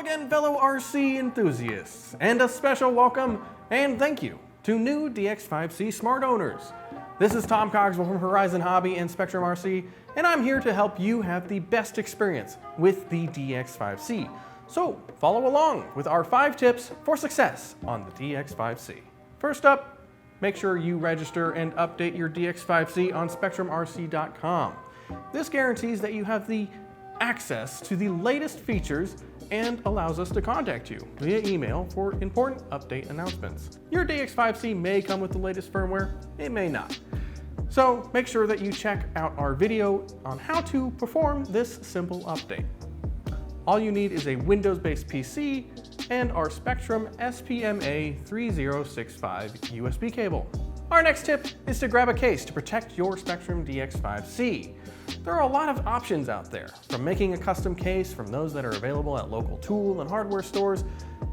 again, fellow RC enthusiasts, and a special welcome and thank you to new DX5C Smart owners. This is Tom Cogswell from Horizon Hobby and SpektrumRC, and I'm here to help you have the best experience with the DX5C. So follow along with our 5 tips for success on the DX5C. First up, make sure you register and update your DX5C on SpektrumRC.com. This guarantees that you have the access to the latest features and allows us to contact you via email for important update announcements. Your DX5C may come with the latest firmware, it may not. So make sure that you check out our video on how to perform this simple update. All you need is a Windows-based PC and our Spektrum SPMA3065 USB cable. Our next tip is to grab a case to protect your Spektrum DX5C. There are a lot of options out there, from making a custom case from those that are available at local tool and hardware stores,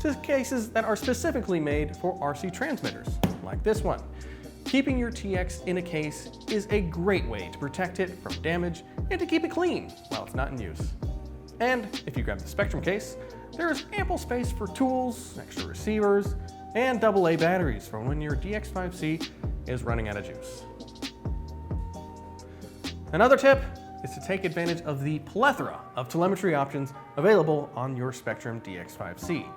to cases that are specifically made for RC transmitters, like this one. Keeping your TX in a case is a great way to protect it from damage and to keep it clean while it's not in use. And if you grab the Spektrum case, there is ample space for tools, extra receivers, and AA batteries for when your DX5C is running out of juice. Another tip is to take advantage of the plethora of telemetry options available on your Spektrum DX5C.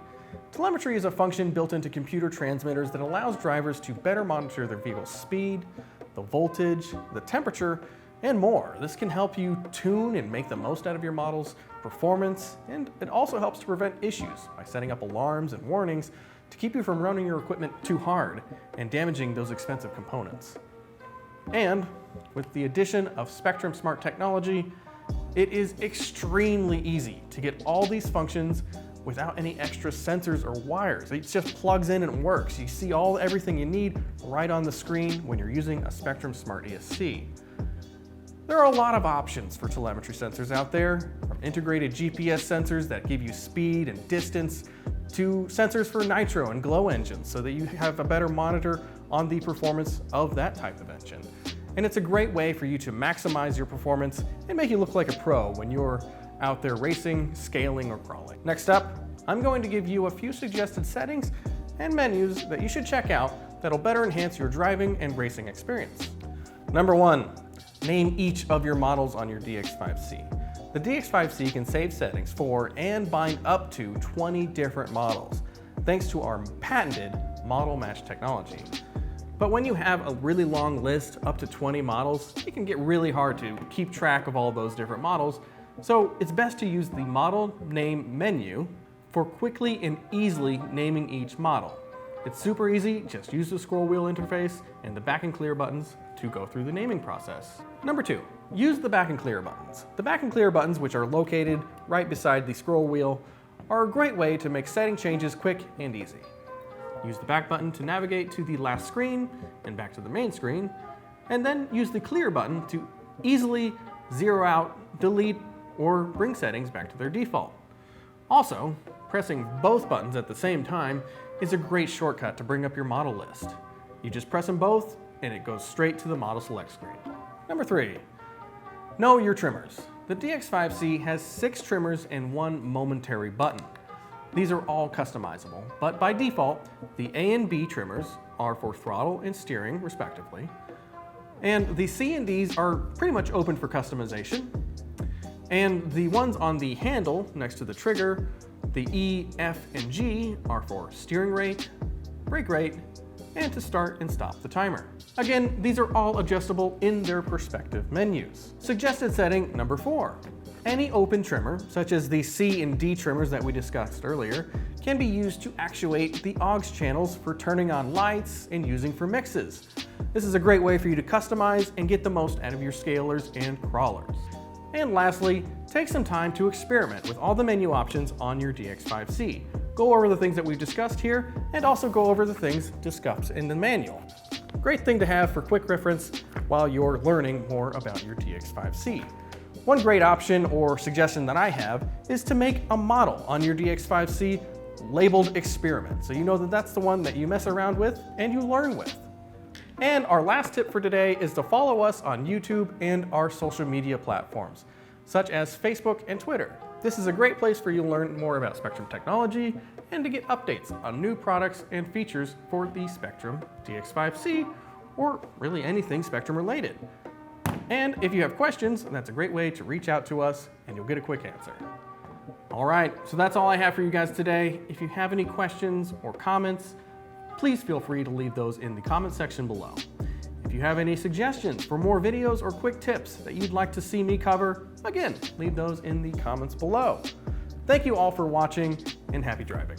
Telemetry is a function built into computer transmitters that allows drivers to better monitor their vehicle's speed, the voltage, the temperature, and more. This can help you tune and make the most out of your model's performance, and it also helps to prevent issues by setting up alarms and warnings to keep you from running your equipment too hard and damaging those expensive components. And with the addition of Spektrum Smart technology, it is extremely easy to get all these functions without any extra sensors or wires. It just plugs in and works. You see everything you need right on the screen when you're using a Spektrum Smart ESC. There are a lot of options for telemetry sensors out there, from integrated GPS sensors that give you speed and distance, to sensors for nitro and glow engines so that you have a better monitor on the performance of that type of engine. And it's a great way for you to maximize your performance and make you look like a pro when you're out there racing, scaling, or crawling. Next up, I'm going to give you a few suggested settings and menus that you should check out that'll better enhance your driving and racing experience. Number 1, name each of your models on your DX5C. The DX5C can save settings for and bind up to 20 different models, thanks to our patented model match technology. But when you have a really long list, up to 20 models, it can get really hard to keep track of all those different models, so it's best to use the model name menu for quickly and easily naming each model. It's super easy, just use the scroll wheel interface and the back and clear buttons to go through the naming process. Number 2, use the back and clear buttons. The back and clear buttons, which are located right beside the scroll wheel, are a great way to make setting changes quick and easy. Use the back button to navigate to the last screen and back to the main screen, and then use the clear button to easily zero out, delete, or bring settings back to their default. Also, pressing both buttons at the same time is a great shortcut to bring up your model list. You just press them both and it goes straight to the model select screen. Number 3, know your trimmers. The DX5C has 6 trimmers and 1 momentary button. These are all customizable, but by default, the A and B trimmers are for throttle and steering, respectively. And the C and Ds are pretty much open for customization. And the ones on the handle next to the trigger, the E, F, and G are for steering rate, brake rate, and to start and stop the timer. Again, these are all adjustable in their respective menus. Suggested setting number 4. Any open trimmer, such as the C and D trimmers that we discussed earlier, can be used to actuate the aux channels for turning on lights and using for mixes. This is a great way for you to customize and get the most out of your scalers and crawlers. And lastly, take some time to experiment with all the menu options on your DX5C. Go over the things that we've discussed here and also go over the things discussed in the manual. Great thing to have for quick reference while you're learning more about your DX5C. One great option or suggestion that I have is to make a model on your DX5C labeled experiment, so you know that that's the one that you mess around with and you learn with. And our last tip for today is to follow us on YouTube and our social media platforms, such as Facebook and Twitter. This is a great place for you to learn more about Spektrum technology and to get updates on new products and features for the Spektrum DX5C, or really anything Spektrum related. And if you have questions, that's a great way to reach out to us and you'll get a quick answer. All right, so that's all I have for you guys today. If you have any questions or comments, please feel free to leave those in the comment section below. If you have any suggestions for more videos or quick tips that you'd like to see me cover, again, leave those in the comments below. Thank you all for watching and happy driving.